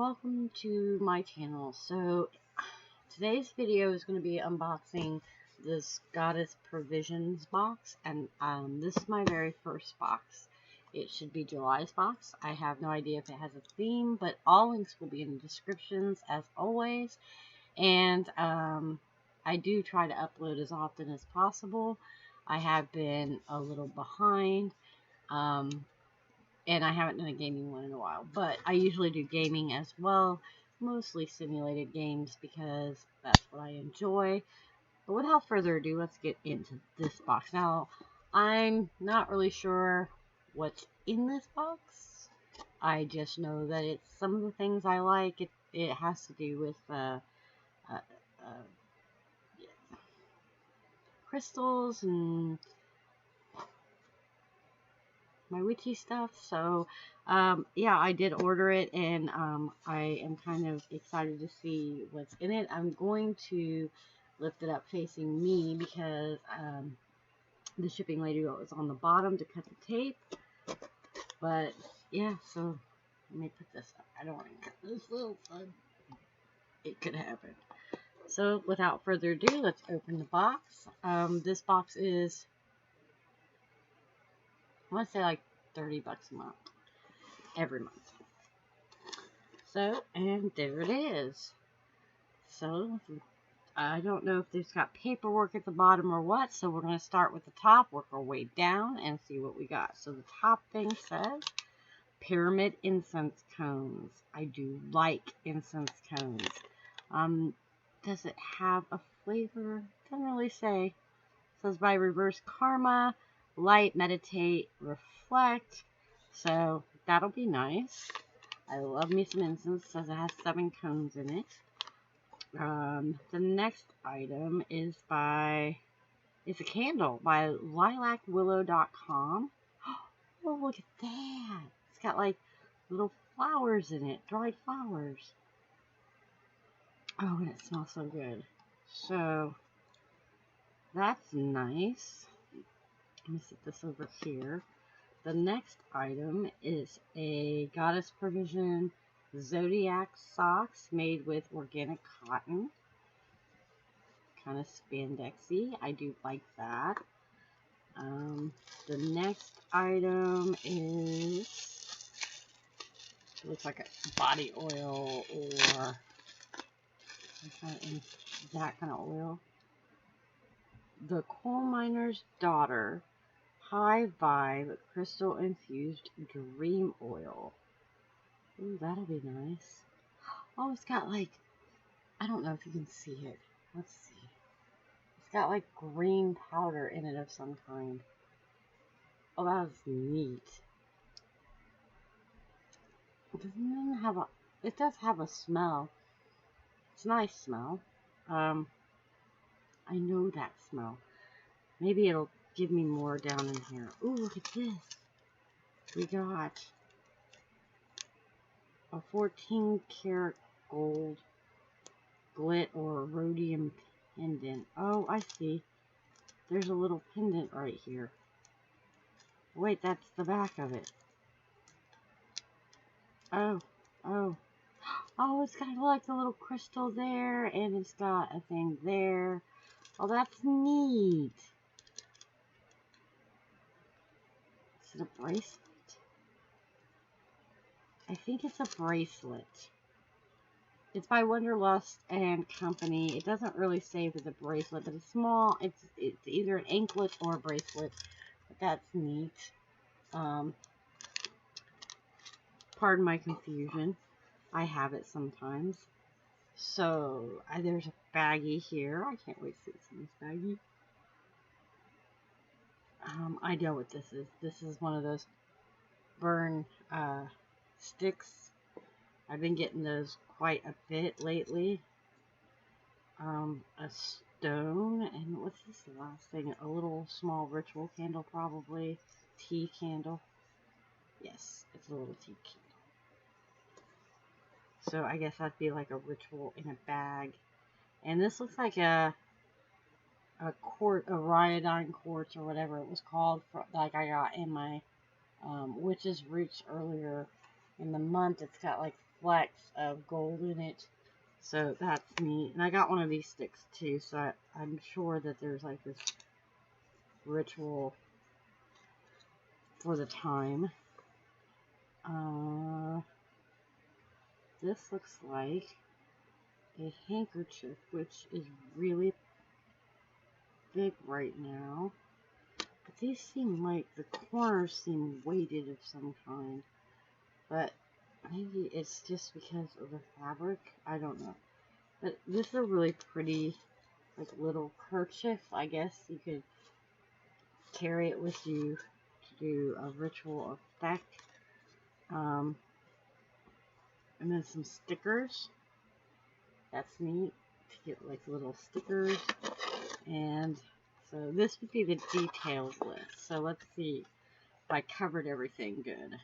welcome to my channel. So today's video is going to be unboxing this Goddess Provisions box, and this is my very first box. It should be July's box. I have no idea if it has a theme, but all links will be in the descriptions as always. And I do try to upload as often as possible. I have been a little behind. And I haven't done a gaming one in a while, but I usually do gaming as well, mostly simulated games because that's what I enjoy. But without further ado, let's get into this box. Now, I'm not really sure what's in this box. I just know that it's some of the things I like. It has to do with crystals and my witchy stuff. So yeah, I did order it, and I am kind of excited to see what's in it. I'm going to lift it up facing me because the shipping lady was on the bottom to cut the tape. But yeah, so let me put this up. I don't want to get this little fun. It could happen. So without further ado, let's open the box. This box is, I want to say, like $30 a month, every month. So, and there it is. So, I don't know if it's got paperwork at the bottom or what, so we're going to start with the top, work our way down, and see what we got. So, the top thing says, Pyramid Incense Cones. I do like incense cones. Does it have a flavor? Doesn't really say. It says by Reverse Karma, Light, Meditate, Reflect. So that'll be nice. I love me some incense. It says it has 7 cones in it. The next item is it's a candle by lilacwillow.com. Oh, look at that. It's got like little flowers in it, dried flowers. Oh, and it smells so good. So that's nice. Let me set this over here. The next item is a Goddess Provision Zodiac socks made with organic cotton. Kind of spandexy. I do like that. The next item is, it looks like a body oil or that kind of oil. The Coal Miner's Daughter High Vibe Crystal Infused Dream Oil. Ooh, that'll be nice. Oh, it's got like, I don't know if you can see it. Let's see. It's got like green powder in it of some kind. Oh, that is neat. It does have a smell. It's a nice smell. I know that smell. Maybe it'll give me more down in here. Ooh, look at this. We got a 14 karat gold glit or rhodium pendant. Oh, I see. There's a little pendant right here. Wait, that's the back of it. Oh. Oh, it's got like a little crystal there, and it's got a thing there. Oh, that's neat. Is it a bracelet? I think it's a bracelet. It's by Wanderlust and Company. It doesn't really say if it's a bracelet, but it's small. It's either an anklet or a bracelet. But that's neat. Pardon my confusion. I have it sometimes. So, there's a baggie here. I can't wait to see what's in this baggie. I know what this is. This is one of those burn sticks. I've been getting those quite a bit lately. A stone, and what's this last thing? A little small ritual candle, probably. Tea candle. Yes, it's a little tea candle. So I guess that'd be like a ritual in a bag. And this looks like a iodine quartz or whatever it was called, like I got in my Witch's Roots earlier in the month. It's got like flecks of gold in it. So that's neat. And I got one of these sticks too, so I'm sure that there's like this ritual for the time. This looks like a handkerchief, which is really big right now. But these seem like the corners seem weighted of some kind. But maybe it's just because of the fabric. I don't know. But this is a really pretty, like, little kerchief. I guess you could carry it with you to do a ritual effect. And then some stickers. That's neat to get like little stickers. And so this would be the details list. So let's see if I covered everything good.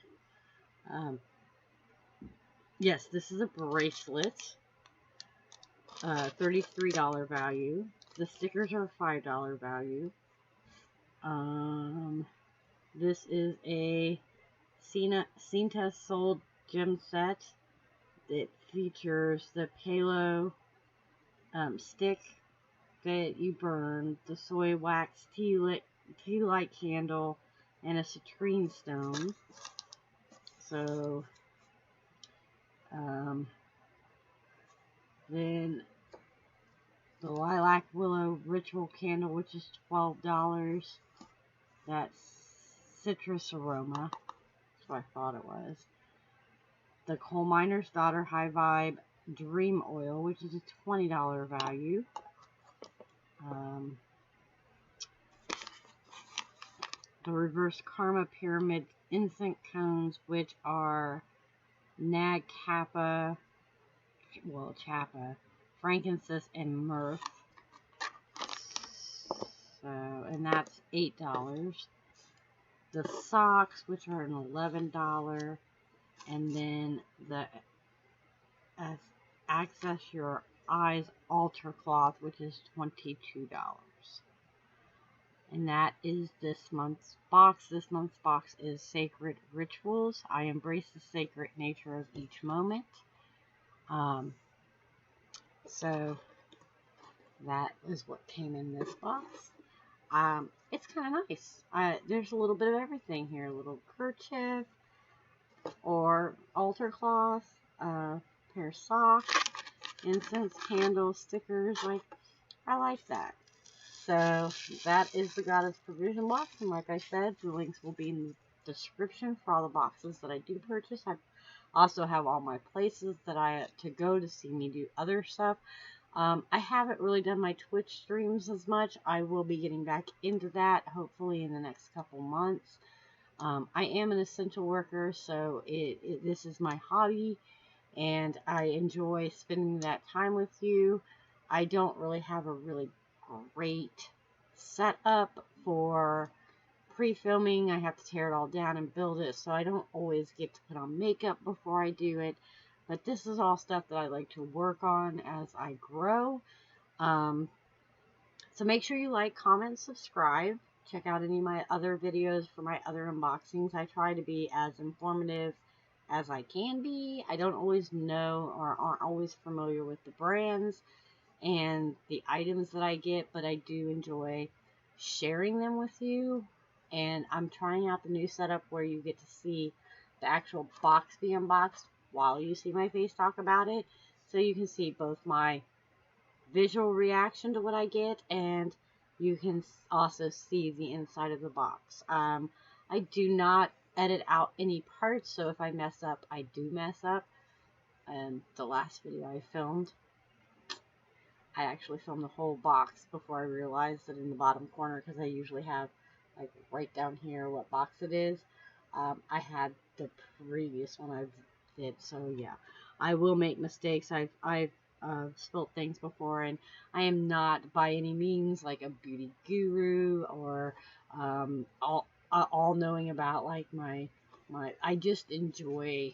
Yes, this is a bracelet. $33 value. The stickers are $5 value. This is a Cinta sold gem set. It features the Palo stick that you burn, the soy wax tea light candle, and a citrine stone. So, then the lilac willow ritual candle, which is $12. That's citrus aroma. That's what I thought it was. The Coal Miner's Daughter High Vibe Dream Oil, which is a $20 value. The Reverse Karma Pyramid Incense Cones, which are Nag Kappa, Chapa, frankincense, and myrrh. So, and that's $8. The socks, which are an $11. And then the Access Your Eyes Altar Cloth, which is $22. And that is this month's box. This month's box is Sacred Rituals. I embrace the sacred nature of each moment. So that is what came in this box. It's kind of nice. There's a little bit of everything here. A little kerchief, or altar cloth, pair of socks, incense, candles, stickers. I like that. So that is the Goddess Provision box, and like I said, the links will be in the description for all the boxes that I do purchase. I also have all my places that I to go to see me do other stuff. I haven't really done my Twitch streams as much. I will be getting back into that hopefully in the next couple months. I am an essential worker, so this is my hobby, and I enjoy spending that time with you. I don't really have a really great setup for pre-filming. I have to tear it all down and build it, so I don't always get to put on makeup before I do it. But this is all stuff that I like to work on as I grow. So make sure you like, comment, subscribe. Check out any of my other videos for my other unboxings. I try to be as informative as I can be. I don't always know or aren't always familiar with the brands and the items that I get, but I do enjoy sharing them with you. And I'm trying out the new setup where you get to see the actual box be unboxed while you see my face talk about it. So you can see both my visual reaction to what I get, and you can also see the inside of the box. I do not edit out any parts, so if I mess up, I do mess up. And the last video I filmed, I actually filmed the whole box before I realized that in the bottom corner, because I usually have like right down here what box it is. I had the previous one I did, so yeah, I will make mistakes. I've spilt things before, and I am not by any means like a beauty guru or all knowing about like my I just enjoy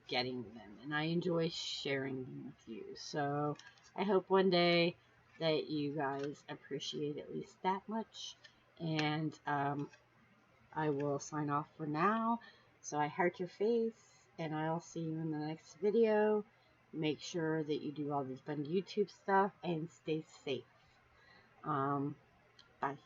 getting them, and I enjoy sharing them with you. So I hope one day that you guys appreciate at least that much. And I will sign off for now. So I heart your face, and I'll see you in the next video. Make sure that you do all this fun YouTube stuff and stay safe. Bye.